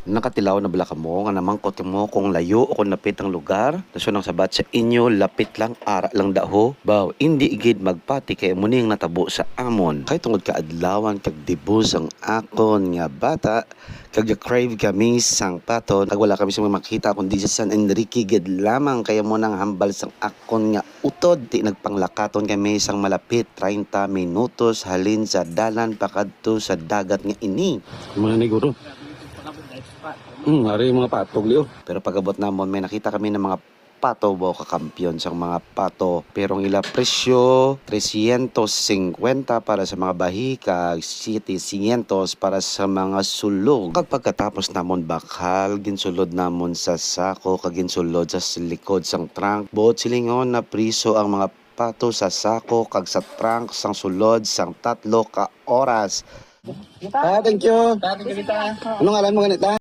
Nakatilaw na bala kamo nga namangkot mo kung layo o kung lapit ang lugar. Daso nang sabat sa inyo, lapit lang, ara lang daho. Baw, hindi igid magpati kay muning natabo sa amon. Kay tungod ka adlawan kag dibus ang akon nga bata, kag crave kami sang paton. Kag wala kami sa makita kundi sa San Enrique gid lamang kaya mo nang hambal sang akon nga utod. Di nagpanglakaton kami sang malapit 30 minutos halin sa dalan pakadto sa dagat nga ini. Mga neguro. Hari mga patog liyo. Pero pagabot namon may nakita kami ng mga pato bo kakampiyon sa mga pato. Pero ang ila presyo 350 para sa mga bahi kag 700 para sa mga sulog. Kag pagkatapos namon bakal ginsulod namon sa sako kag ginsulod sa likod sang trunk. Buot silingon na priso ang mga pato sa sako kag sa trunk sang sulod sang 3 ka oras. Thank you. Dati ganita. Anong alam mo ganita?